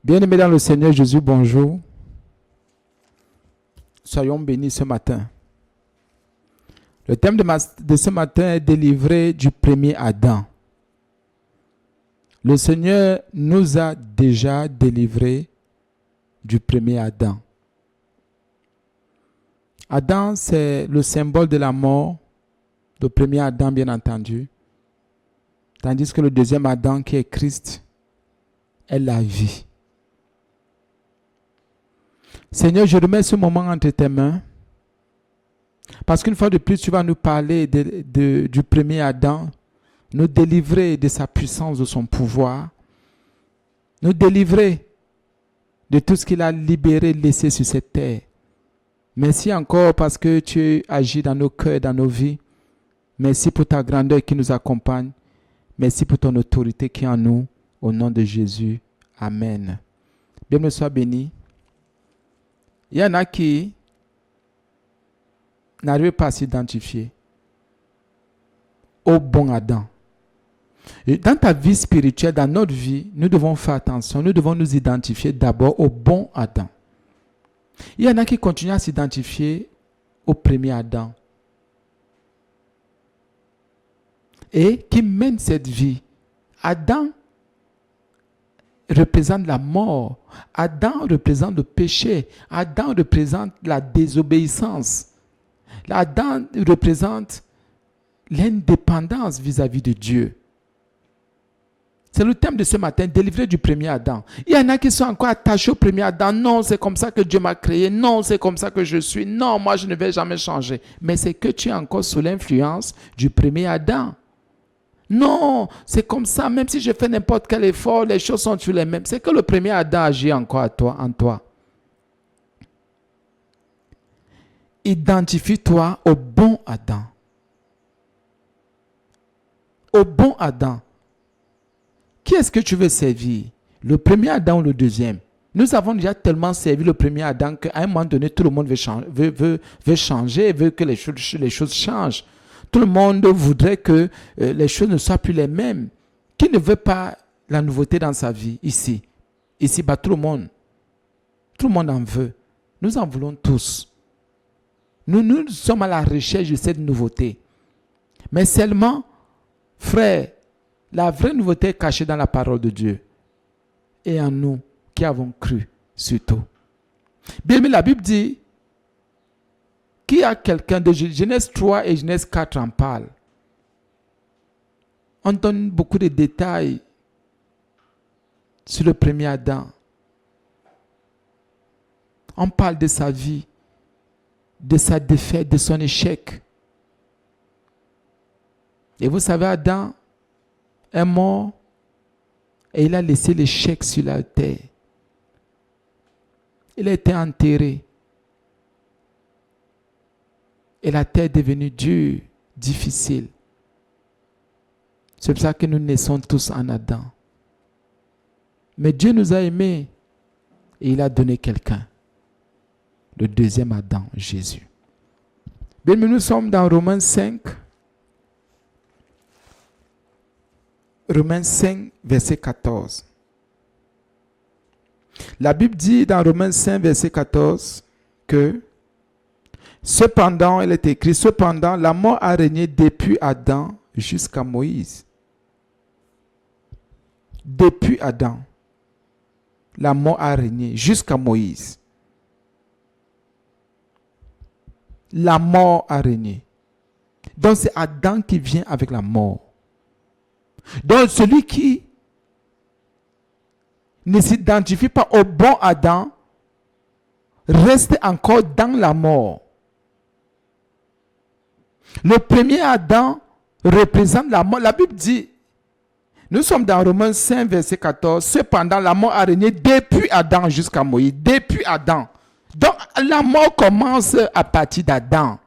Bien-aimés dans le Seigneur Jésus, bonjour. Soyons bénis ce matin. Le thème de ce matin est délivré du premier Adam. Le Seigneur nous a déjà délivrés du premier Adam. Adam, c'est le symbole de la mort, le premier Adam, bien entendu. Tandis que le deuxième Adam, qui est Christ, est la vie. Seigneur, je remets ce moment entre tes mains, parce qu'une fois de plus, tu vas nous parler du premier Adam, nous délivrer de sa puissance, de son pouvoir, nous délivrer de tout ce qu'il a libéré, laissé sur cette terre. Merci encore parce que tu agis dans nos cœurs, dans nos vies. Merci pour ta grandeur qui nous accompagne. Merci pour ton autorité qui est en nous. Au nom de Jésus. Amen. Bienvenue, sois béni. Il y en a qui n'arrivent pas à s'identifier au bon Adam. Et dans ta vie spirituelle, dans notre vie, nous devons faire attention. Nous devons nous identifier d'abord au bon Adam. Il y en a qui continuent à s'identifier au premier Adam et qui mènent cette vie. Adam représente la mort. Adam représente le péché. Adam représente la désobéissance. Adam représente l'indépendance vis-à-vis de Dieu. C'est le thème de ce matin, délivré du premier Adam. Il y en a qui sont encore attachés au premier Adam. Non, c'est comme ça que Dieu m'a créé. Non, c'est comme ça que je suis. Non, moi, je ne vais jamais changer. Mais c'est que tu es encore sous l'influence du premier Adam. Non, c'est comme ça. Même si je fais n'importe quel effort, les choses sont toujours les mêmes. C'est que le premier Adam agit encore en toi. Identifie-toi au bon Adam. Au bon Adam. Qui est-ce que tu veux servir? Le premier Adam ou le deuxième? Nous avons déjà tellement servi le premier Adam qu'à un moment donné, tout le monde veut changer, veut que les choses changent. Tout le monde voudrait que les choses ne soient plus les mêmes. Qui ne veut pas la nouveauté dans sa vie ici? Ici, tout le monde. Tout le monde en veut. Nous en voulons tous. Nous sommes à la recherche de cette nouveauté. Mais seulement, frère, la vraie nouveauté est cachée dans la parole de Dieu et en nous qui avons cru surtout. Bien, mais la Bible dit qu'il y a quelqu'un de Genèse 3 et Genèse 4 en parle. On donne beaucoup de détails sur le premier Adam. On parle de sa vie, de sa défaite, de son échec. Et vous savez, Adam est mort et il a laissé l'échec sur la terre. Il a été enterré. Et la terre est devenue dure, difficile. C'est pour ça que nous naissons tous en Adam. Mais Dieu nous a aimés et il a donné quelqu'un. Le deuxième Adam, Jésus. Bien, nous sommes dans Romains 5. Romains 5, verset 14. La Bible dit dans Romains 5, verset 14 que cependant, il est écrit, cependant, la mort a régné depuis Adam jusqu'à Moïse. Depuis Adam, la mort a régné jusqu'à Moïse. La mort a régné. Donc c'est Adam qui vient avec la mort. Donc celui qui ne s'identifie pas au bon Adam reste encore dans la mort. Le premier Adam représente la mort. La Bible dit, nous sommes dans Romains 5, verset 14, cependant la mort a régné depuis Adam jusqu'à Moïse. Depuis Adam. Donc la mort commence à partir d'Adam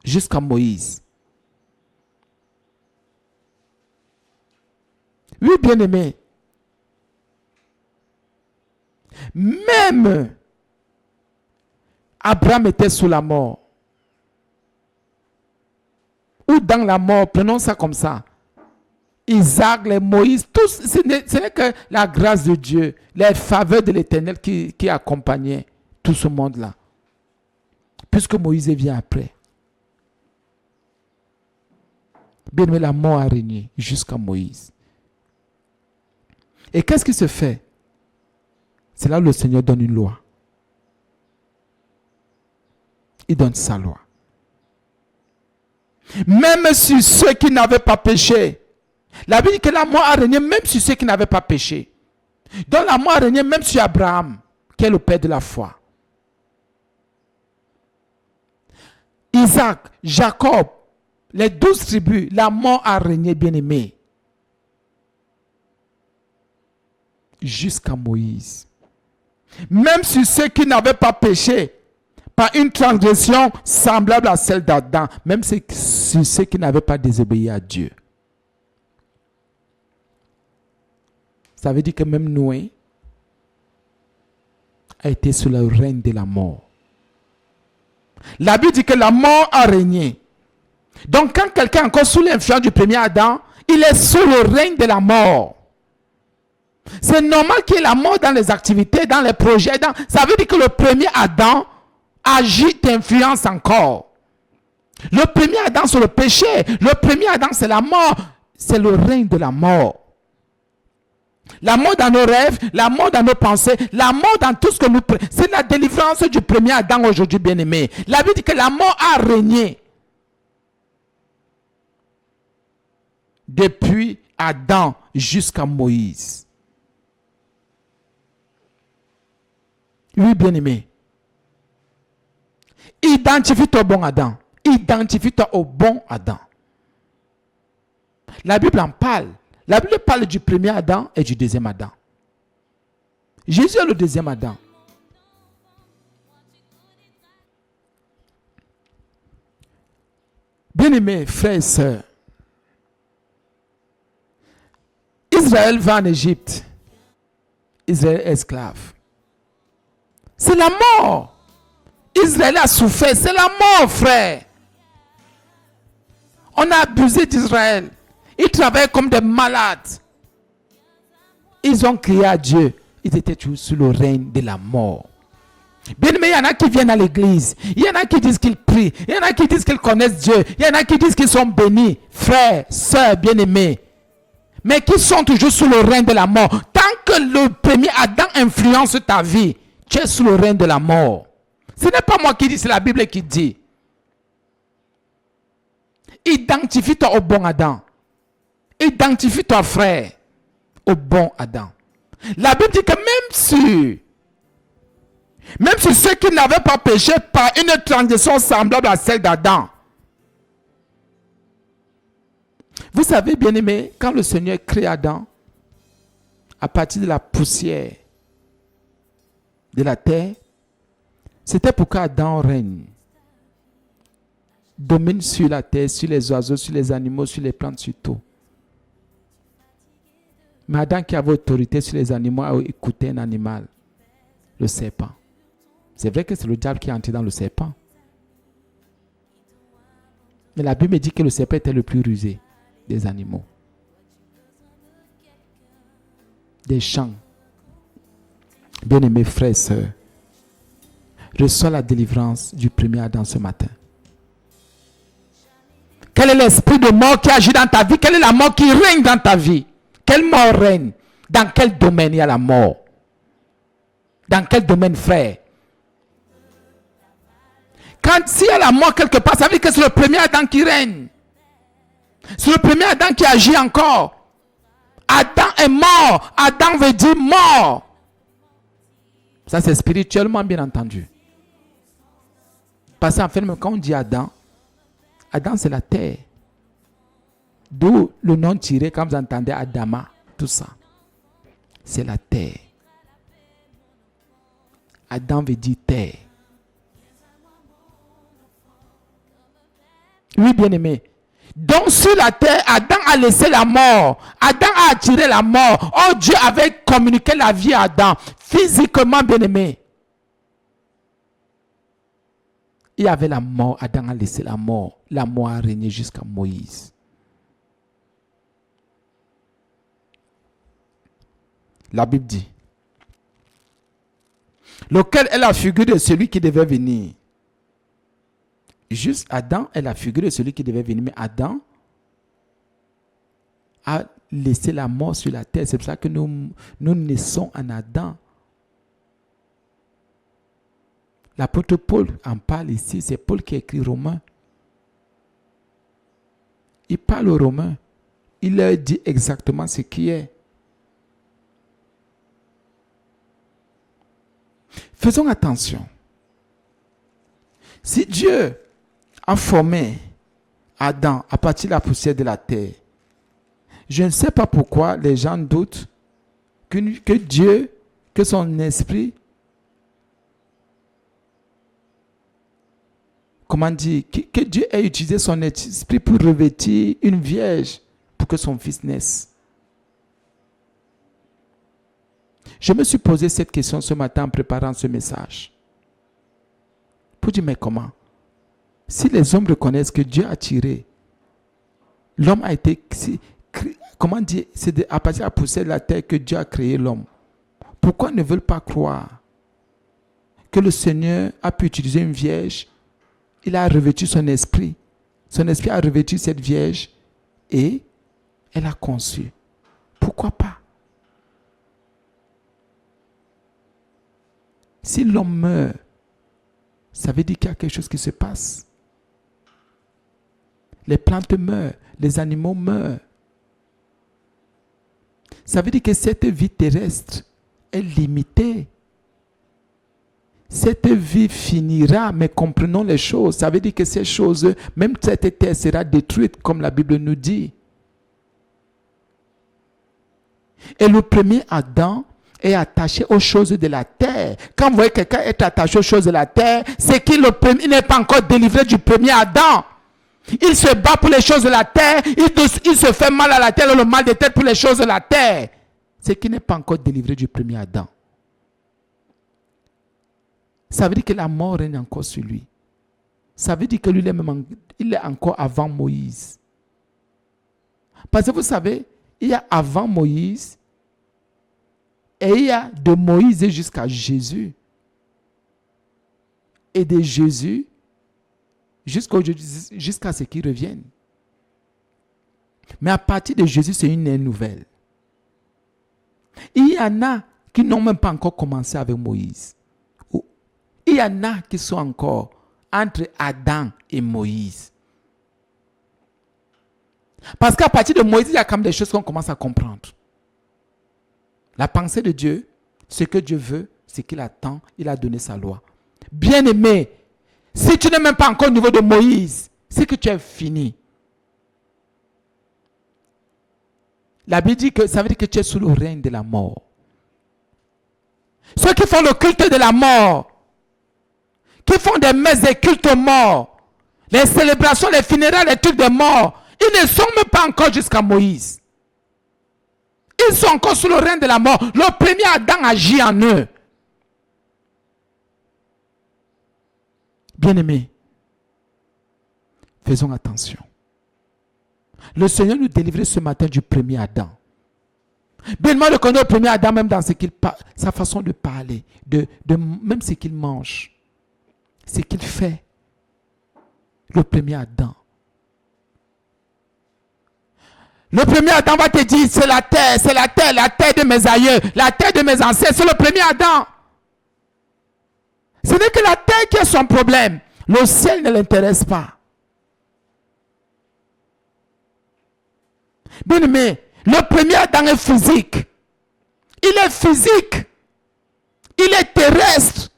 jusqu'à Moïse. Oui, bien-aimé. Même Abraham était sous la mort. Ou dans la mort, prenons ça comme ça. Isaac, les Moïse, tous, ce n'est que la grâce de Dieu, les faveurs de l'Éternel qui accompagnaient tout ce monde-là. Puisque Moïse vient après. Bien aimé, la mort a régné jusqu'à Moïse. Et qu'est-ce qui se fait? C'est là où le Seigneur donne une loi. Il donne sa loi. Même sur ceux qui n'avaient pas péché. La Bible dit que la mort a régné même sur ceux qui n'avaient pas péché. Donc la mort a régné même sur Abraham, qui est le père de la foi. Isaac, Jacob, les 12 tribus, la mort a régné, bien-aimé. Jusqu'à Moïse. Même sur ceux qui n'avaient pas péché, par une transgression semblable à celle d'Adam, même sur ceux qui n'avaient pas désobéi à Dieu. Ça veut dire que même Noé a été sous le règne de la mort. La Bible dit que la mort a régné. Donc quand quelqu'un est encore sous l'influence du premier Adam, il est sous le règne de la mort. C'est normal qu'il y ait la mort dans les activités, dans les projets. Ça veut dire que le premier Adam agite, influence encore. Le premier Adam, c'est le péché. Le premier Adam, c'est la mort. C'est le règne de la mort. La mort dans nos rêves, la mort dans nos pensées, la mort dans tout ce que nous... C'est la délivrance du premier Adam aujourd'hui, bien-aimé. La Bible dit que la mort a régné. Depuis Adam jusqu'à Moïse. Oui, bien-aimé. Identifie-toi au bon Adam. Identifie-toi au bon Adam. La Bible en parle. La Bible parle du premier Adam et du deuxième Adam. Jésus est le deuxième Adam. Bien-aimés frères et sœurs, Israël va en Égypte. Israël est esclave. C'est la mort. Israël a souffert. C'est la mort, frère. On a abusé d'Israël. Ils travaillaient comme des malades. Ils ont crié à Dieu. Ils étaient toujours sous le règne de la mort. Bien aimé, il y en a qui viennent à l'église. Il y en a qui disent qu'ils prient. Il y en a qui disent qu'ils connaissent Dieu. Il y en a qui disent qu'ils sont bénis. Frères, sœurs, bien-aimés. Mais qui sont toujours sous le règne de la mort. Tant que le premier Adam influence ta vie, tu es sous le règne de la mort. Ce n'est pas moi qui dis, c'est la Bible qui dit. Identifie-toi au bon Adam. Identifie-toi, frère, au bon Adam. La Bible dit que même si ceux qui n'avaient pas péché par une transgression semblable à celle d'Adam. Vous savez, bien aimé, quand le Seigneur crée Adam, à partir de la poussière de la terre, c'était pour qu'Adam règne, domine sur la terre, sur les oiseaux, sur les animaux, sur les plantes, sur tout. Mais Adam qui avait autorité sur les animaux a écouté un animal, le serpent. C'est vrai que c'est le diable qui est entré dans le serpent. Mais la Bible dit que le serpent était le plus rusé des animaux. Des champs. Bien-aimés frères et sœurs, reçois la délivrance du premier Adam ce matin. Quel est l'esprit de mort qui agit dans ta vie? Quelle est la mort qui règne dans ta vie? Quelle mort règne? Dans quel domaine il y a la mort? Dans quel domaine, frère? Quand s'il y a la mort quelque part, ça veut dire que c'est le premier Adam qui règne. C'est le premier Adam qui agit encore. Adam est mort. Adam veut dire mort. Ça, c'est spirituellement bien entendu. Parce qu'en fait, quand on dit Adam, Adam, c'est la terre. D'où le nom tiré, quand vous entendez Adama, tout ça. C'est la terre. Adam veut dire terre. Oui, bien-aimé. Donc, sur la terre, Adam a laissé la mort. Adam a attiré la mort. Oh, Dieu avait communiqué la vie à Adam. Physiquement, bien-aimé. Il y avait la mort. Adam a laissé la mort. La mort a régné jusqu'à Moïse. La Bible dit. Lequel est la figure de celui qui devait venir. Juste Adam est la figure de celui qui devait venir. Mais Adam a laissé la mort sur la terre. C'est pour ça que nous naissons en Adam. L'apôtre Paul en parle ici. C'est Paul qui écrit Romains. Il parle aux Romains. Il leur dit exactement ce qui est. Faisons attention. Si Dieu a formé Adam à partir de la poussière de la terre, je ne sais pas pourquoi les gens doutent que Dieu, que son esprit, comment dire, que Dieu ait utilisé son esprit pour revêtir une vierge pour que son fils naisse. Je me suis posé cette question ce matin en préparant ce message. Pour dire, mais comment? Si les hommes reconnaissent que Dieu a tiré, l'homme a été, comment dire, c'est à partir de la poussière de la terre que Dieu a créé l'homme. Pourquoi ne veulent pas croire que le Seigneur a pu utiliser une vierge? Il a revêtu son esprit. Son esprit a revêtu cette vierge et elle a conçu. Pourquoi pas? Si l'homme meurt, ça veut dire qu'il y a quelque chose qui se passe. Les plantes meurent, les animaux meurent. Ça veut dire que cette vie terrestre est limitée. Cette vie finira, mais comprenons les choses. Ça veut dire que ces choses, même cette terre sera détruite, comme la Bible nous dit. Et le premier Adam est attaché aux choses de la terre. Quand vous voyez quelqu'un être attaché aux choses de la terre, c'est qu'il n'est pas encore délivré du premier Adam. Il se bat pour les choses de la terre, il se fait mal à la terre, le mal de tête pour les choses de la terre. C'est qu'il n'est pas encore délivré du premier Adam. Ça veut dire que la mort règne encore sur lui. Ça veut dire que lui, il est encore avant Moïse. Parce que vous savez, il y a avant Moïse et il y a de Moïse jusqu'à Jésus. Et de Jésus jusqu'à ce qu'il revienne. Mais à partir de Jésus, c'est une ère nouvelle. Il y en a qui n'ont même pas encore commencé avec Moïse. Il y en a qui sont encore entre Adam et Moïse. Parce qu'à partir de Moïse, il y a quand même des choses qu'on commence à comprendre. La pensée de Dieu, ce que Dieu veut, ce qu'il attend, il a donné sa loi. Bien-aimé, si tu n'es même pas encore au niveau de Moïse, c'est que tu es fini. La Bible dit que ça veut dire que tu es sous le règne de la mort. Ceux qui font le culte de la mort, qui font des messes des cultes morts, les célébrations, les funérailles, les trucs de mort, ils ne sont même pas encore jusqu'à Moïse. Ils sont encore sous le règne de la mort. Le premier Adam agit en eux. Bien-aimés, faisons attention. Le Seigneur nous délivrait ce matin du premier Adam. Bien, moi, je connais le premier Adam même dans sa façon de parler, même ce qu'il mange, ce qu'il fait. Le premier Adam. Le premier Adam va te dire, c'est la terre de mes aïeux, la terre de mes ancêtres, c'est le premier Adam. Ce n'est que la terre qui est son problème. Le ciel ne l'intéresse pas. Bien aimé, le premier Adam est physique. Il est physique. Il est terrestre.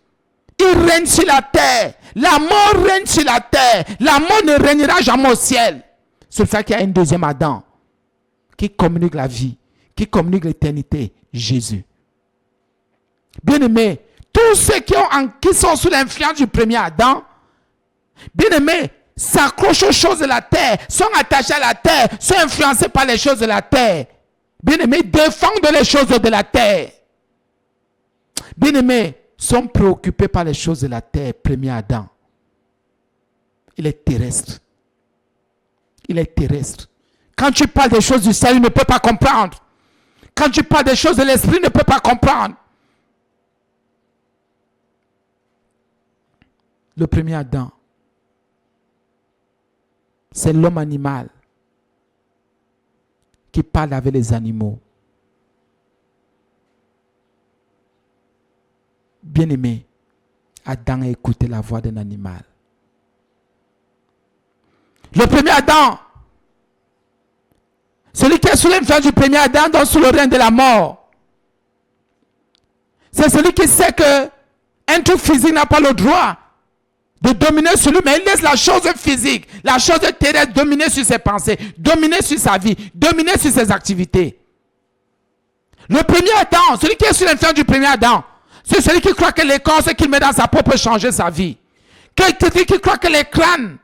Il règne sur la terre. La mort règne sur la terre. La mort ne régnera jamais au ciel. C'est pour ça qu'il y a un deuxième Adam qui communique la vie, qui communique l'éternité, Jésus. Bien aimé, tous ceux qui sont sous l'influence du premier Adam, bien aimé, s'accrochent aux choses de la terre, sont attachés à la terre, sont influencés par les choses de la terre. Bien aimé, défendent les choses de la terre. Bien aimé, sont préoccupés par les choses de la terre, premier Adam. Il est terrestre. Il est terrestre. Quand tu parles des choses du ciel, il ne peut pas comprendre. quand tu parles des choses de l'esprit, ne peut pas comprendre. Le premier Adam, c'est l'homme animal qui parle avec les animaux. Bien-aimé, Adam a écouté la voix d'un animal. Le premier Adam, celui qui est sous l'influence du premier Adam, donc sous le règne de la mort. C'est celui qui sait que un truc physique n'a pas le droit de dominer sur lui, mais il laisse la chose physique, la chose terrestre dominer sur ses pensées, dominer sur sa vie, dominer sur ses activités. Le premier Adam, celui qui est sous l'influence du premier Adam, c'est celui qui croit que l'écorce qu'il met dans sa peau peut changer sa vie. Celui qui croit que les crânes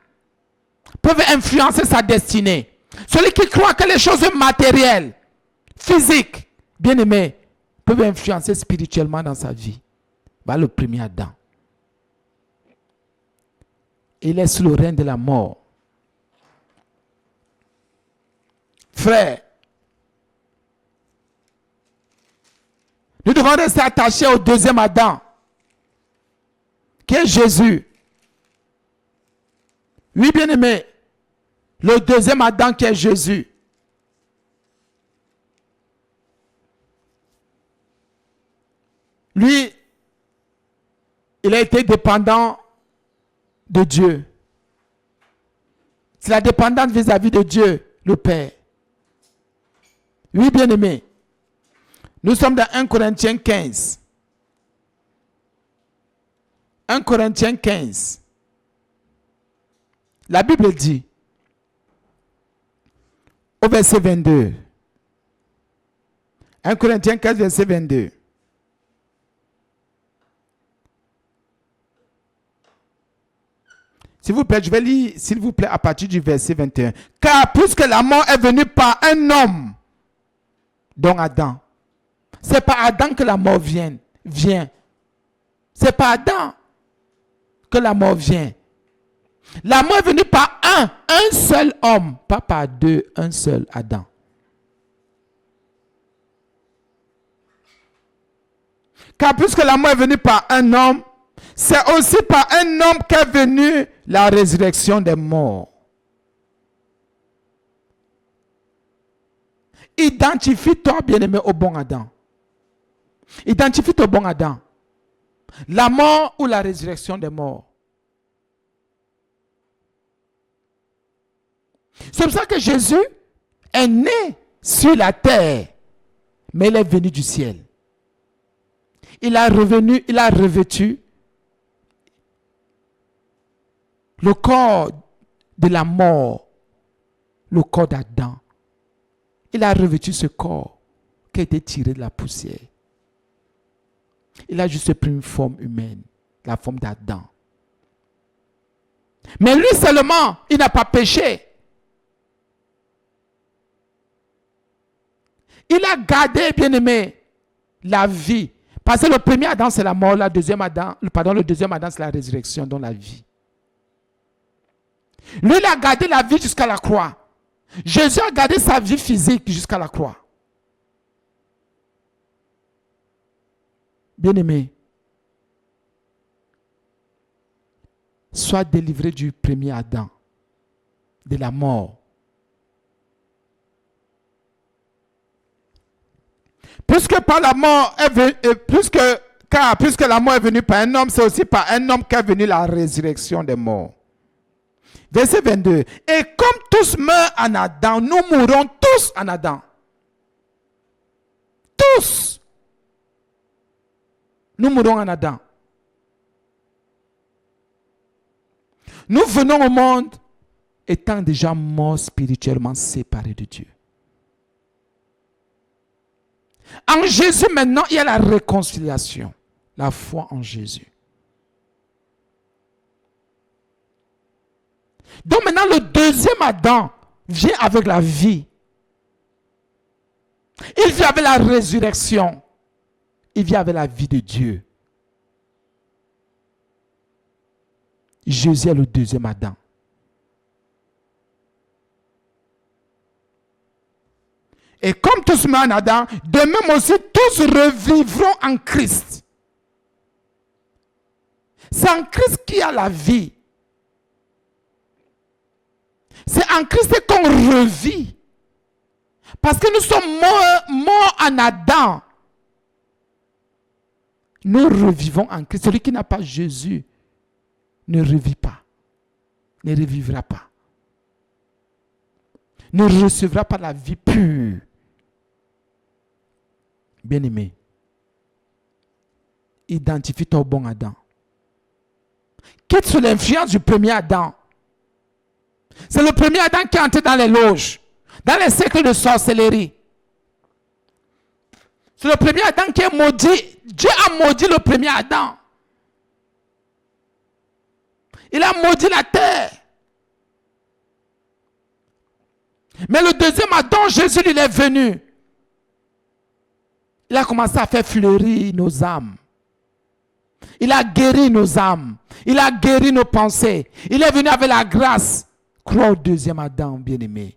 peuvent influencer sa destinée. Celui qui croit que les choses matérielles, physiques, bien-aimées, peuvent influencer spirituellement dans sa vie. Voilà le premier Adam. Il est sous le règne de la mort. Frère, nous devons rester attachés au deuxième Adam, qui est Jésus. Oui, bien-aimé, le deuxième Adam qui est Jésus. Lui, il a été dépendant de Dieu. C'est la dépendance vis-à-vis de Dieu, le Père. Oui, bien-aimé. Nous sommes dans 1 Corinthiens 15. 1 Corinthiens 15. La Bible dit, au verset 22. 1 Corinthiens 15, verset 22. S'il vous plaît, je vais lire, s'il vous plaît, à partir du verset 21. Car puisque la mort est venue par un homme, dont Adam, c'est par Adam que la mort vient. C'est par Adam que la mort vient. La mort est venue par un seul homme, pas par deux, un seul Adam. Car puisque la mort est venue par un homme, c'est aussi par un homme qu'est venue la résurrection des morts. Identifie-toi, bien-aimé, au bon Adam. Identifie-toi au bon Adam. La mort ou la résurrection des morts. C'est pour ça que Jésus est né sur la terre, mais il est venu du ciel. Il a revêtu le corps de la mort, le corps d'Adam. Il a revêtu ce corps qui a été tiré de la poussière. Il a juste pris une forme humaine, la forme d'Adam. Mais lui seulement, il n'a pas péché. Il a gardé, bien-aimé, la vie. Parce que le premier Adam, c'est la mort. Le deuxième Adam, c'est la résurrection, donc la vie. Lui, il a gardé la vie jusqu'à la croix. Jésus a gardé sa vie physique jusqu'à la croix. Bien-aimé, sois délivré du premier Adam, de la mort. Puisque la mort est venue par un homme, c'est aussi par un homme qu'est venue la résurrection des morts. Verset 22. Et comme tous meurent en Adam, nous mourrons tous en Adam. Tous. Nous mourrons en Adam. Nous venons au monde étant déjà morts spirituellement séparés de Dieu. En Jésus maintenant, il y a la réconciliation. La foi en Jésus. Donc maintenant, le deuxième Adam vient avec la vie. Il vient avec la résurrection. Il vient avec la vie de Dieu. Jésus est le deuxième Adam. Et comme tous meurent en Adam, de même aussi tous revivront en Christ. C'est en Christ qu'il y a la vie. C'est en Christ qu'on revit. Parce que nous sommes morts en Adam. Nous revivons en Christ. Celui qui n'a pas Jésus ne revit pas. Ne revivra pas. Ne recevra pas la vie pure. Bien-aimé, identifie ton bon Adam. Quitte sous l'influence du premier Adam. C'est le premier Adam qui est entré dans les loges, dans les cercles de sorcellerie. C'est le premier Adam qui est maudit. Dieu a maudit le premier Adam. Il a maudit la terre. Mais le deuxième Adam, Jésus, il est venu. Il a commencé à faire fleurir nos âmes. Il a guéri nos âmes. Il a guéri nos pensées. Il est venu avec la grâce. Crois au deuxième Adam, bien-aimé.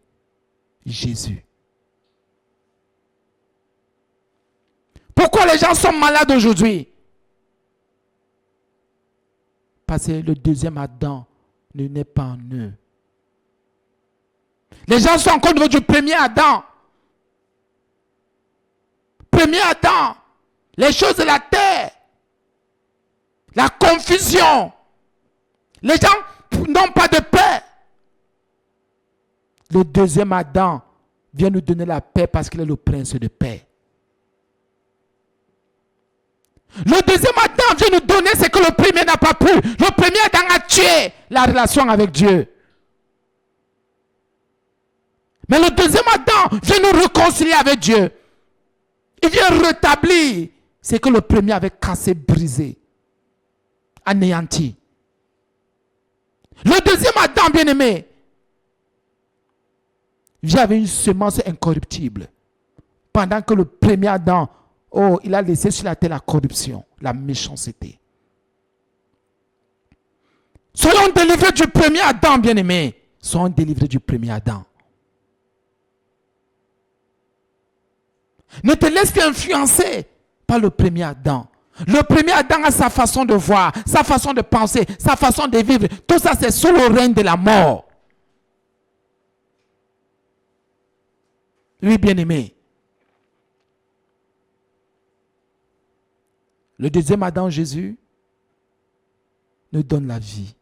Jésus. Pourquoi les gens sont malades aujourd'hui? Parce que le deuxième Adam ne naît pas en eux. Les gens sont encore au niveau du premier Adam. Premier Adam. Les choses de la terre. La confusion. Les gens n'ont pas de paix. Le deuxième Adam vient nous donner la paix parce qu'il est le prince de paix. Le deuxième Adam vient nous donner ce que le premier n'a pas pu. Le premier Adam a tué la relation avec Dieu. Mais le deuxième Adam vient nous réconcilier avec Dieu. Il vient rétablir ce que le premier avait cassé, brisé, anéanti. Le deuxième Adam, bien-aimé, vient avec une semence incorruptible. Pendant que le premier Adam, il a laissé sur la terre la corruption, la méchanceté. Soyons délivrés du premier Adam, bien-aimé. Soyons délivrés du premier Adam. Ne te laisse pas influencer par le premier Adam. Le premier Adam a sa façon de voir, sa façon de penser, sa façon de vivre. Tout ça, c'est sous le règne de la mort. Oui, bien-aimé. Le deuxième Adam, Jésus, nous donne la vie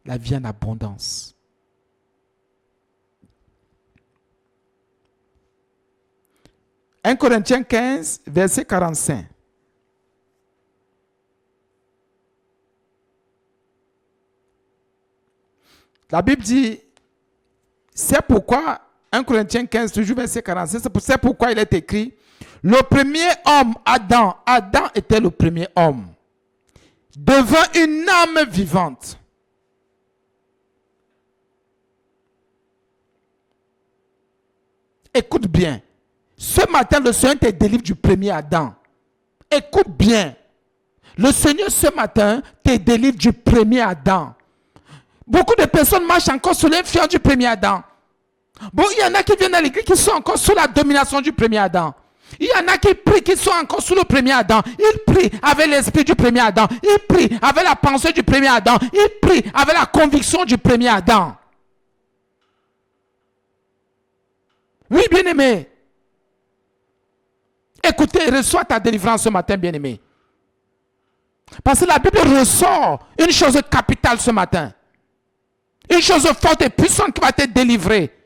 en abondance. « 1 Corinthiens 15, verset 45. La Bible dit, c'est pourquoi, 1 Corinthiens 15, toujours verset 45, c'est pourquoi il est écrit, le premier homme, Adam était le premier homme, devint une âme vivante. Écoute bien. Ce matin, le Seigneur te délivre du premier Adam. Écoute bien. Le Seigneur, ce matin, te délivre du premier Adam. Beaucoup de personnes marchent encore sous l'influence du premier Adam. Bon, il y en a qui viennent à l'église qui sont encore sous la domination du premier Adam. Il y en a qui prient, qui sont encore sous le premier Adam. Ils prient avec l'esprit du premier Adam. Ils prient avec la pensée du premier Adam. Ils prient avec la conviction du premier Adam. Oui, bien-aimé. Écoutez, reçois ta délivrance ce matin, bien-aimé. Parce que la Bible ressort une chose capitale ce matin. Une chose forte et puissante qui va te délivrer.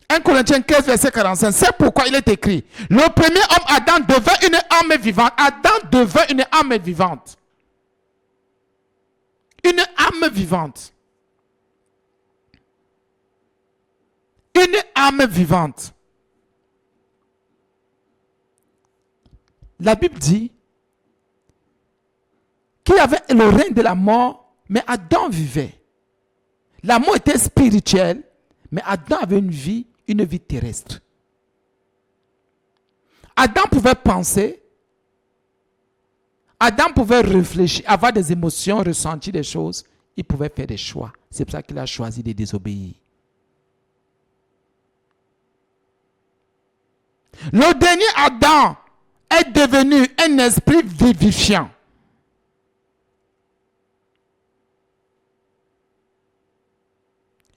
1 Corinthiens 15, verset 45. C'est pourquoi il est écrit. Le premier homme, Adam, devint une âme vivante. Adam devint une âme vivante. Une âme vivante. Une âme vivante. La Bible dit qu'il y avait le règne de la mort, mais Adam vivait. La mort était spirituelle, mais Adam avait une vie terrestre. Adam pouvait penser, Adam pouvait réfléchir, avoir des émotions, ressentir des choses. Il pouvait faire des choix. C'est pour ça qu'il a choisi de désobéir. Le dernier Adam est devenu un esprit vivifiant.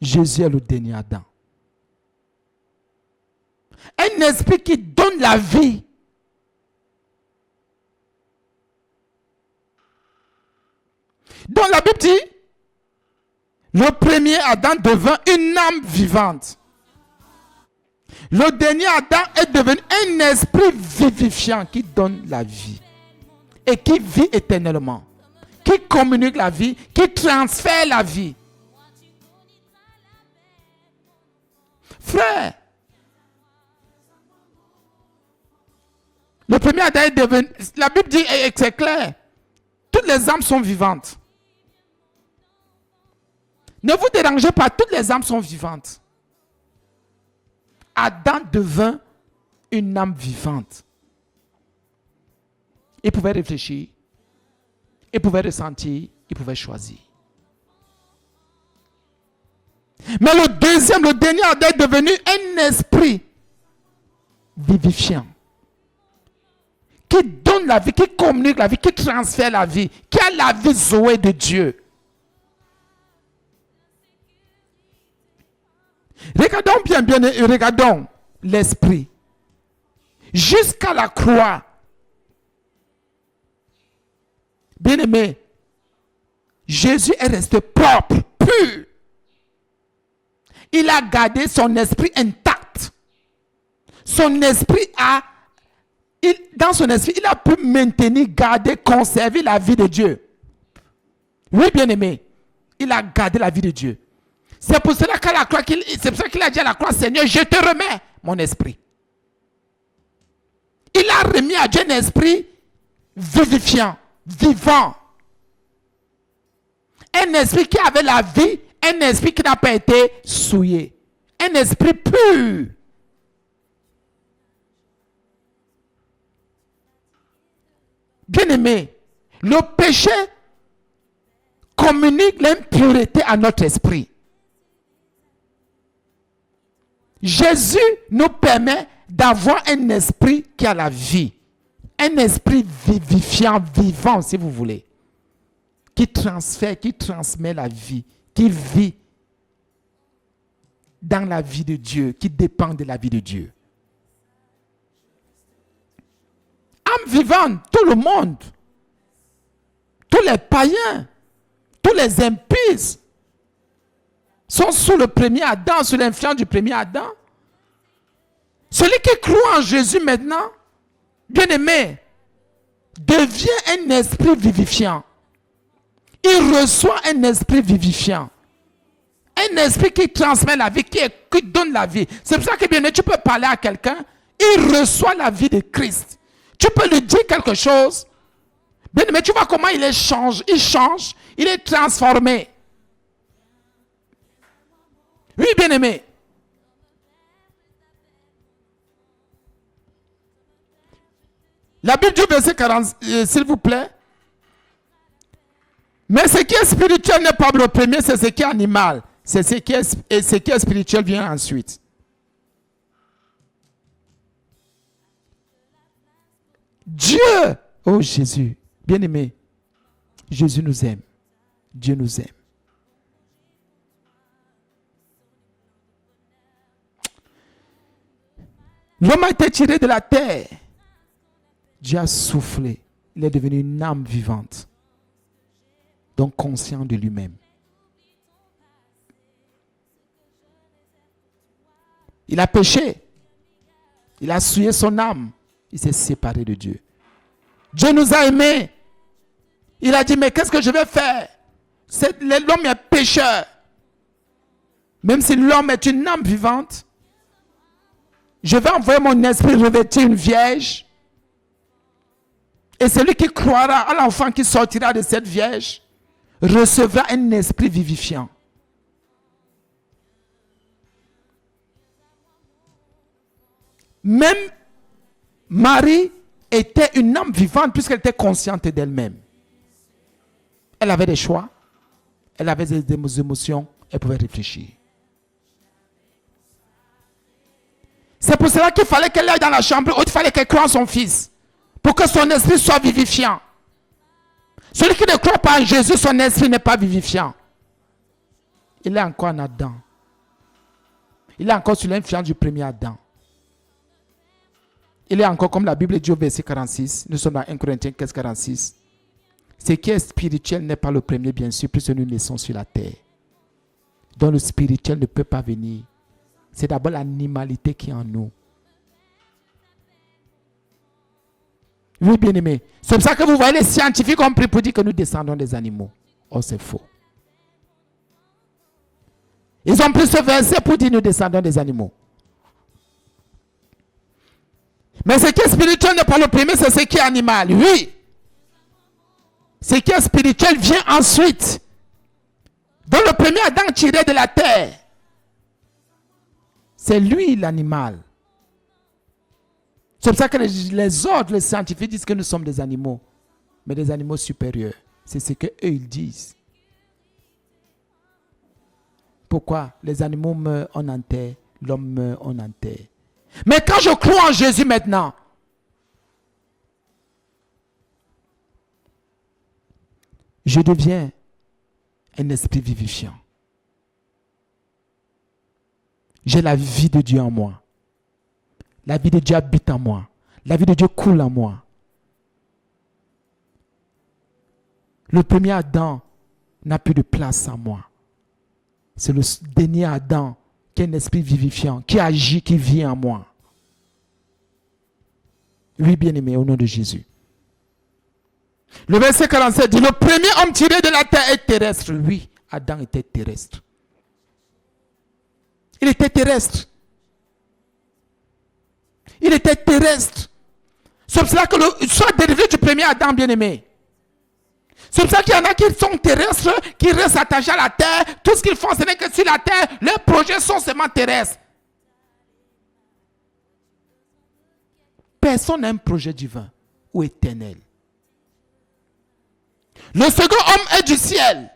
Jésus est le dernier Adam. Un esprit qui donne la vie. Donc la Bible dit, le premier Adam devint une âme vivante. Le dernier Adam est devenu un esprit vivifiant qui donne la vie et qui vit éternellement, qui communique la vie, qui transfère la vie. Frère, le premier Adam est devenu, la Bible dit, c'est clair, toutes les âmes sont vivantes. Ne vous dérangez pas, toutes les âmes sont vivantes. Adam devint une âme vivante. Il pouvait réfléchir, il pouvait ressentir, il pouvait choisir. Mais le dernier Adam est devenu un esprit vivifiant. Qui donne la vie, qui communique la vie, qui transfère la vie, qui a la vie Zoé de Dieu. Regardons bien, regardons l'esprit. Jusqu'à la croix. Bien-aimé, Jésus est resté propre, pur. Il a gardé son esprit intact. Son esprit dans son esprit, il a pu maintenir, garder, conserver la vie de Dieu. Oui, bien-aimé, il a gardé la vie de Dieu. C'est pour cela qu'à la croix, c'est pour ça qu'il a dit à la croix, Seigneur, je te remets mon esprit. Il a remis à Dieu un esprit vivifiant, vivant. Un esprit qui avait la vie, un esprit qui n'a pas été souillé. Un esprit pur. Bien-aimé, le péché communique l'impureté à notre esprit. Jésus nous permet d'avoir un esprit qui a la vie. Un esprit vivifiant, vivant, si vous voulez. Qui transfère, qui transmet la vie. Qui vit dans la vie de Dieu. Qui dépend de la vie de Dieu. Âme vivante, tout le monde. Tous les païens. Tous les impies sont sous le premier Adam, sous l'influence du premier Adam. Celui qui croit en Jésus maintenant, bien-aimé, devient un esprit vivifiant. Il reçoit un esprit vivifiant. Un esprit qui transmet la vie, qui donne la vie. C'est pour ça que, bien-aimé, tu peux parler à quelqu'un, il reçoit la vie de Christ. Tu peux lui dire quelque chose. Bien-aimé, tu vois comment il change, il est transformé. Oui, bien-aimé. La Bible dit, verset 40, s'il vous plaît. Mais ce qui est spirituel n'est pas le premier, c'est ce qui est animal. C'est ce qui est spirituel vient ensuite. Dieu, oh Jésus, bien-aimé, Jésus nous aime. Dieu nous aime. L'homme a été tiré de la terre. Dieu a soufflé. Il est devenu une âme vivante. Donc conscient de lui-même. Il a péché. Il a souillé son âme. Il s'est séparé de Dieu. Dieu nous a aimés. Il a dit, mais qu'est-ce que je vais faire? L'homme est pécheur. Même si l'homme est une âme vivante, je vais envoyer mon esprit revêtir une vierge. Et celui qui croira à l'enfant qui sortira de cette vierge recevra un esprit vivifiant. Même Marie était une âme vivante puisqu'elle était consciente d'elle-même. Elle avait des choix, elle avait des émotions, elle pouvait réfléchir. C'est pour cela qu'il fallait qu'elle aille dans la chambre où il fallait qu'elle croie en son fils. Pour que son esprit soit vivifiant. Celui qui ne croit pas en Jésus, son esprit n'est pas vivifiant. Il est encore en Adam. Il est encore sous l'influence du premier Adam. Il est encore comme la Bible dit au verset 46. Nous sommes dans 1 Corinthiens 15, 46. Ce qui est spirituel n'est pas le premier, bien sûr, puisque nous naissons sur la terre. Donc le spirituel ne peut pas venir. C'est d'abord l'animalité qui est en nous. Oui, bien aimé. C'est pour ça que vous voyez les scientifiques ont pris pour dire que nous descendons des animaux. Oh, c'est faux. Ils ont pris ce verset pour dire que nous descendons des animaux. Mais ce qui est spirituel n'est pas le premier, c'est ce qui est animal. Oui. Ce qui est spirituel vient ensuite. Donc le premier Adam tiré de la terre, c'est lui l'animal. C'est pour ça que les autres, les scientifiques disent que nous sommes des animaux. Mais des animaux supérieurs. C'est ce qu'eux ils disent. Pourquoi? Les animaux meurent, on enterre. L'homme meurt, on enterre. Mais quand je crois en Jésus maintenant, je deviens un esprit vivifiant. J'ai la vie de Dieu en moi. La vie de Dieu habite en moi. La vie de Dieu coule en moi. Le premier Adam n'a plus de place en moi. C'est le dernier Adam qui est un esprit vivifiant, qui agit, qui vit en moi. Oui, bien-aimé, au nom de Jésus. Le verset 47 dit, le premier homme tiré de la terre est terrestre. Oui, Adam était terrestre. Il était terrestre. Il était terrestre. C'est pour cela que soit dérivé du premier Adam, bien-aimé. C'est pour ça qu'il y en a qui sont terrestres, qui restent attachés à la terre. Tout ce qu'ils font, ce n'est que sur la terre. Leurs projets sont seulement terrestres. Personne n'a un projet divin ou éternel. Le second homme est du ciel.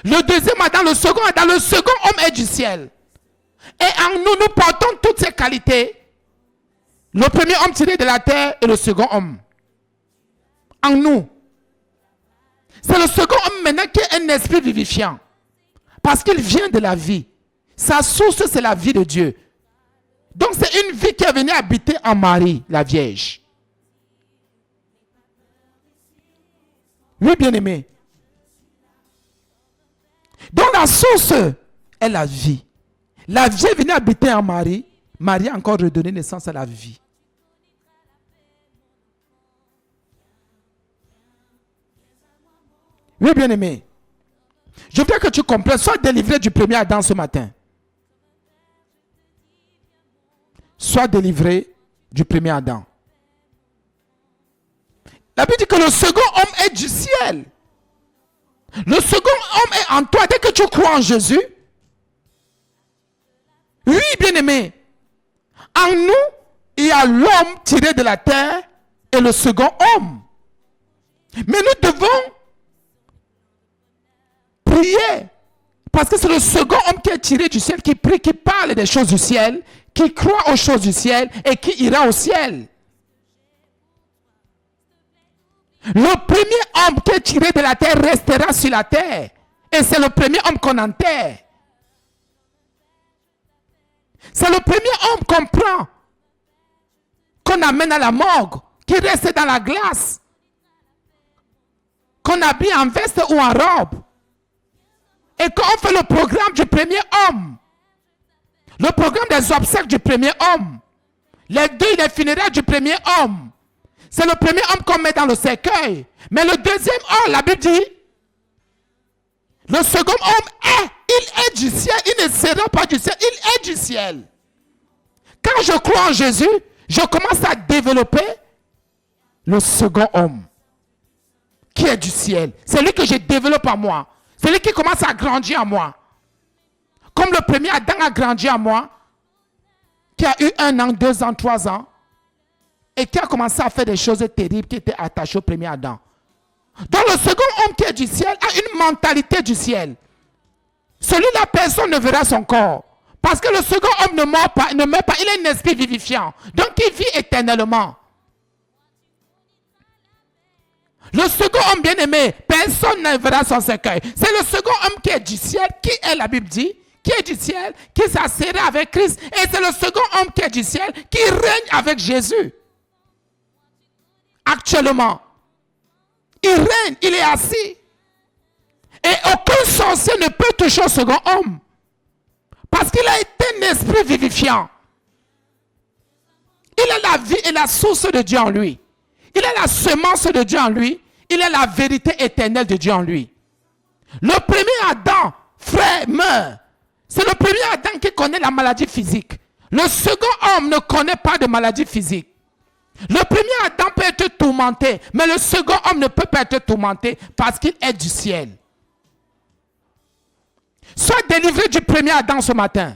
Le deuxième Adam, le second homme est du ciel. Et en nous, nous portons toutes ces qualités. Le premier homme tiré de la terre et le second homme. En nous. C'est le second homme maintenant qui est un esprit vivifiant. Parce qu'il vient de la vie. Sa source, c'est la vie de Dieu. Donc c'est une vie qui est venue habiter en Marie, la Vierge. Oui, bien-aimé. Donc la source est la vie. La vie est venue habiter en Marie. Marie a encore redonné naissance à la vie. Oui, bien-aimé. Je veux que tu comprennes. Sois délivré du premier Adam ce matin. Sois délivré du premier Adam. La Bible dit que le second homme est du ciel. Le second homme est en toi. Dès que tu crois en Jésus, oui, bien-aimé, en nous, il y a l'homme tiré de la terre et le second homme. Mais nous devons prier. Parce que c'est le second homme qui est tiré du ciel, qui prie, qui parle des choses du ciel, qui croit aux choses du ciel et qui ira au ciel. Le premier homme qui est tiré de la terre restera sur la terre. Et c'est le premier homme qu'on enterre. C'est le premier homme qu'on prend, qu'on amène à la morgue, qui reste dans la glace, qu'on habille en veste ou en robe. Et qu'on fait le programme du premier homme, le programme des obsèques du premier homme, les deuils, les funérailles du premier homme. C'est le premier homme qu'on met dans le cercueil. Mais le deuxième homme, la Bible dit, le second homme il est du ciel, il ne sera pas du ciel, il est du ciel. Quand je crois en Jésus, je commence à développer le second homme qui est du ciel. C'est lui que je développe en moi. C'est lui qui commence à grandir en moi. Comme le premier Adam a grandi en moi, qui a eu 1 an, 2 ans, 3 ans, et qui a commencé à faire des choses terribles qui étaient attachées au premier Adam. Donc le second homme qui est du ciel a une mentalité du ciel. Celui-là, personne ne verra son corps. Parce que le second homme ne meurt pas, il est un esprit vivifiant. Donc il vit éternellement. Le second homme bien-aimé, personne ne verra son cercueil. C'est le second homme qui est du ciel, qui est, la Bible dit, qui est du ciel, qui s'assera avec Christ. Et c'est le second homme qui est du ciel, qui règne avec Jésus. Actuellement. Il règne, il est assis. Et aucun sorcier ne peut toucher au second homme. Parce qu'il a été un esprit vivifiant. Il a la vie et la source de Dieu en lui. Il a la semence de Dieu en lui. Il a la vérité éternelle de Dieu en lui. Le premier Adam, frère, meurt. C'est le premier Adam qui connaît la maladie physique. Le second homme ne connaît pas de maladie physique. Le premier Adam peut être tourmenté, mais le second homme ne peut pas être tourmenté parce qu'il est du ciel. Sois délivré du premier Adam ce matin.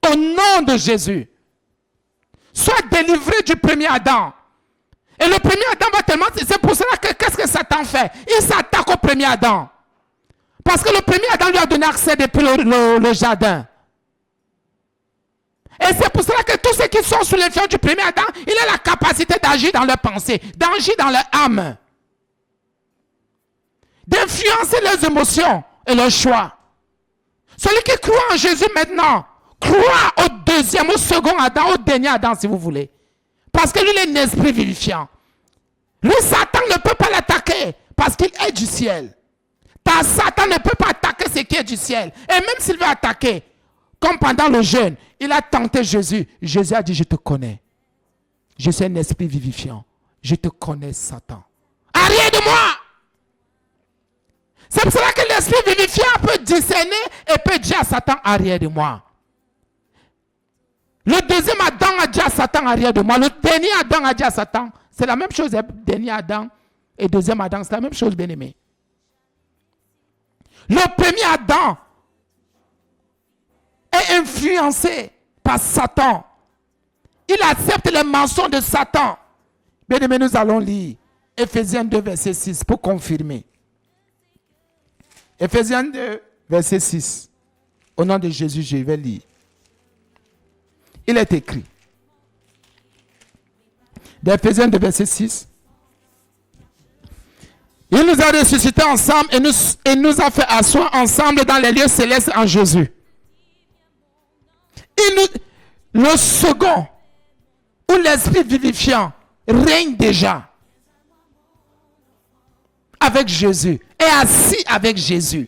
Au nom de Jésus. Sois délivré du premier Adam. Et le premier Adam va tellement... C'est pour cela que qu'est-ce que Satan fait? Il s'attaque au premier Adam. Parce que le premier Adam lui a donné accès depuis le jardin. Et c'est pour cela que tous ceux qui sont sous l'influence du premier Adam, il a la capacité d'agir dans leurs pensées, d'agir dans leur âme. D'influencer leurs émotions et leurs choix. Celui qui croit en Jésus maintenant, croit au deuxième, au second Adam, au dernier Adam si vous voulez. Parce que lui, il est un esprit vivifiant. Lui, Satan ne peut pas l'attaquer parce qu'il est du ciel. Satan ne peut pas attaquer ce qui est du ciel. Et même s'il veut attaquer, comme pendant le jeûne, il a tenté Jésus. Jésus a dit, je te connais. Je suis un esprit vivifiant. Je te connais, Satan. Arrière de moi! C'est pour cela que l'esprit vivifiant peut discerner et peut dire à Satan, arrière de moi. Le deuxième Adam a dit à Satan, arrière de moi. Le dernier Adam a dit à Satan, c'est la même chose, dernier Adam et deuxième Adam, c'est la même chose, bien-aimé. Le premier Adam est influencé par Satan. Il accepte les mensonges de Satan. Bien-aimé, nous allons lire Ephésiens 2, verset 6 pour confirmer. Ephésiens 2, verset 6. Au nom de Jésus, je vais lire. Il est écrit. D'Éphésiens 2, verset 6. Il nous a ressuscités ensemble et nous a fait asseoir ensemble dans les lieux célestes en Jésus. Le second, où l'esprit vivifiant règne déjà avec Jésus, est assis avec Jésus.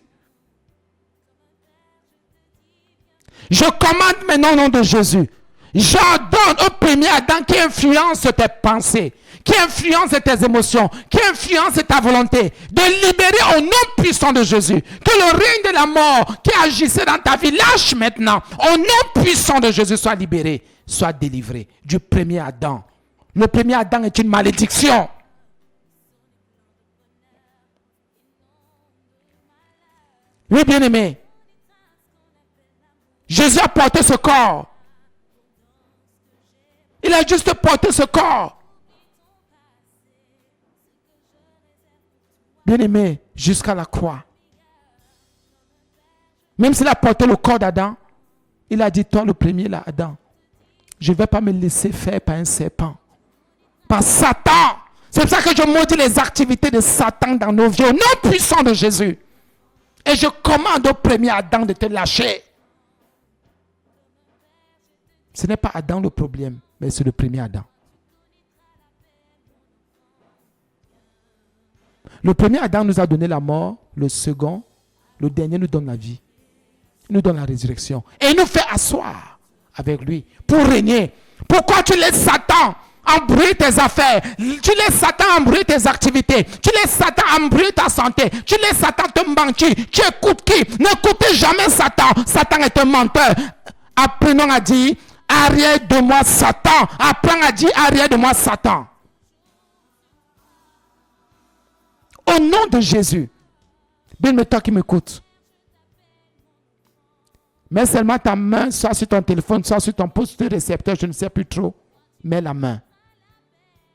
Je commande maintenant au nom de Jésus. J'ordonne au premier Adam qui influence tes pensées, qui influence tes émotions, qui influence ta volonté, de libérer au nom puissant de Jésus. Que le règne de la mort qui agissait dans ta vie lâche maintenant. Au nom puissant de Jésus, soit libéré, soit délivré du premier Adam. Le premier Adam est une malédiction. Oui, bien-aimé. Jésus a porté ce corps. Il a juste porté ce corps. Bien-aimé, jusqu'à la croix. Même s'il a porté le corps d'Adam, il a dit, toi le premier là, Adam, je ne vais pas me laisser faire par un serpent. Par Satan. C'est pour ça que je maudis les activités de Satan dans nos vies. Au nom puissant de Jésus. Et je commande au premier Adam de te lâcher. Ce n'est pas Adam le problème, mais c'est le premier Adam. Le premier Adam nous a donné la mort, le second, le dernier nous donne la vie. Il nous donne la résurrection. Et il nous fait asseoir avec lui pour régner. Pourquoi tu laisses Satan embrouiller tes affaires? Tu laisses Satan embrouiller tes activités. Tu laisses Satan embrouiller ta santé. Tu laisses Satan te mentir. Tu écoutes qui? N'écoutez jamais Satan. Satan est un menteur. Apprenons à dire, arrière de moi Satan. Apprends à dire, arrière de moi Satan. Au nom de Jésus. Bien-aimé, toi qui m'écoutes. Mets seulement ta main, soit sur ton téléphone, soit sur ton poste de récepteur, je ne sais plus trop. Mets la main.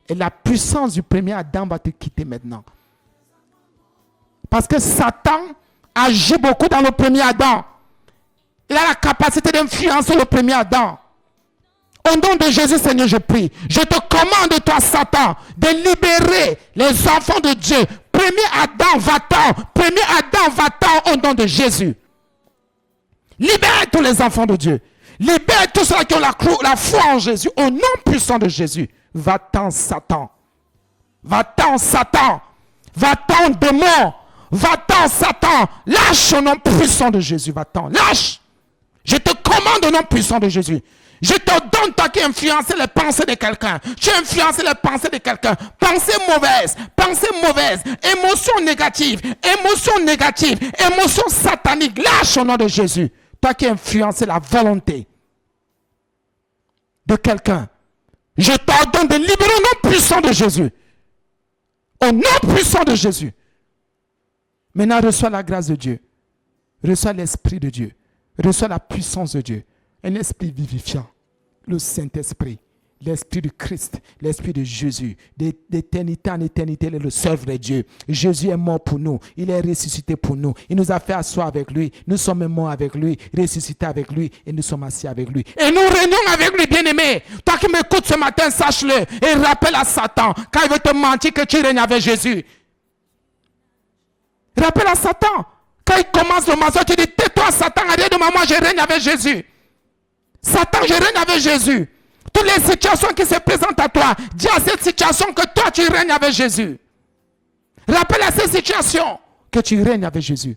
Et la puissance du premier Adam va te quitter maintenant. Parce que Satan agit beaucoup dans le premier Adam. Il a la capacité d'influencer le premier Adam. Au nom de Jésus, Seigneur, je prie. Je te commande, toi, Satan, de libérer les enfants de Dieu. Premier Adam, va-t'en. Premier Adam, va-t'en au nom de Jésus. Libère tous les enfants de Dieu. Libère tous ceux qui ont la foi en Jésus. Au nom puissant de Jésus. Va-t'en, Satan. Va-t'en, Satan. Va-t'en, démon. Va-t'en, Satan. Lâche au nom puissant de Jésus. Va-t'en, lâche. Je te commande au nom puissant de Jésus. Je te donne, toi qui as influencé les pensées de quelqu'un. Tu as influencé les pensées de quelqu'un. Pensée mauvaise, émotion négative, émotion satanique. Lâche au nom de Jésus. Toi qui as influencé la volonté de quelqu'un. Je t'ordonne de libérer au nom puissant de Jésus. Au nom puissant de Jésus. Maintenant, reçois la grâce de Dieu. Reçois l'Esprit de Dieu. Reçois la puissance de Dieu. Un esprit vivifiant. Le Saint-Esprit. L'Esprit de Christ. L'Esprit de Jésus. D'éternité en éternité, il est le seul vrai Dieu. Jésus est mort pour nous. Il est ressuscité pour nous. Il nous a fait asseoir avec lui. Nous sommes morts avec lui. Ressuscités avec lui. Et nous sommes assis avec lui. Et nous régnons avec lui, bien-aimé. Toi qui m'écoutes ce matin, sache-le. Et rappelle à Satan, quand il veut te mentir, que tu règnes avec Jésus. Rappelle à Satan. Quand il commence le mensonge, tu dis, tais-toi, Satan, arrière de moi, je règne avec Jésus. Satan, je règne avec Jésus. Toutes les situations qui se présentent à toi, dis à cette situation que toi, tu règnes avec Jésus. Rappelle à ces situations que tu règnes avec Jésus.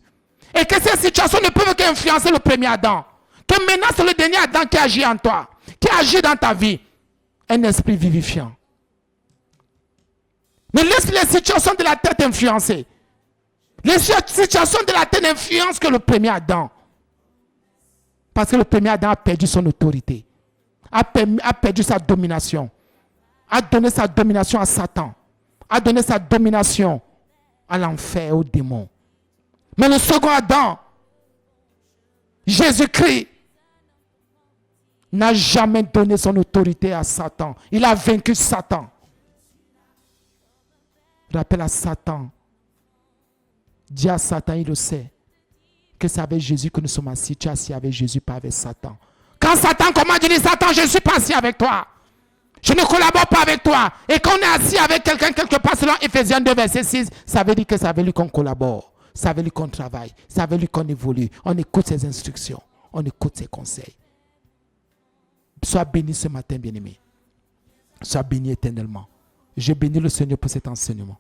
Et que ces situations ne peuvent qu'influencer le premier Adam. Que maintenant, c'est le dernier Adam qui agit en toi, qui agit dans ta vie. Un esprit vivifiant. Ne laisse les situations de la tête influencer. Les situations de la terre n'influencent que le premier Adam. Parce que le premier Adam a perdu son autorité. A perdu sa domination. A donné sa domination à Satan. A donné sa domination à l'enfer, aux démons. Mais le second Adam, Jésus-Christ, n'a jamais donné son autorité à Satan. Il a vaincu Satan. Rappelle à Satan. Dis à Satan, il le sait, que c'est avec Jésus que nous sommes assis. Tu es assis avec Jésus, pas avec Satan. Quand Satan commande, il dit, Satan, je ne suis pas assis avec toi. Je ne collabore pas avec toi. Et quand on est assis avec quelqu'un quelque part, selon Ephésiens 2, verset 6, ça veut dire que c'est avec lui qu'on collabore. C'est avec lui qu'on travaille. C'est avec lui qu'on évolue. On écoute ses instructions. On écoute ses conseils. Sois béni ce matin, bien-aimé. Sois béni éternellement. Je bénis le Seigneur pour cet enseignement.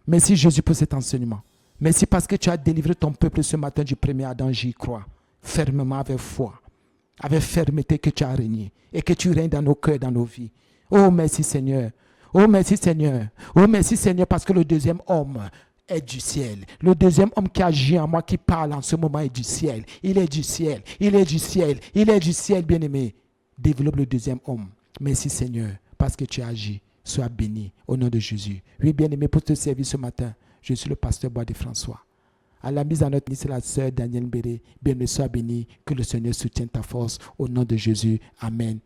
Merci Jésus pour cet enseignement. Merci parce que tu as délivré ton peuple ce matin du premier Adam, j'y crois. Fermement, avec foi. Avec fermeté que tu as régné. Et que tu règnes dans nos cœurs, dans nos vies. Oh, merci Seigneur. Oh, merci Seigneur. Oh, merci Seigneur parce que le deuxième homme est du ciel. Le deuxième homme qui agit en moi, qui parle en ce moment est du ciel. Il est du ciel. Il est du ciel. Il est du ciel, bien-aimé. Développe le deuxième homme. Merci Seigneur parce que tu agis. Sois béni au nom de Jésus. Oui, bien-aimé, pour te servir ce matin. Je suis le pasteur Bois de François. À la mise en note, c'est la sœur Danielle Béré. Bien, sois béni. Que le Seigneur soutienne ta force. Au nom de Jésus. Amen.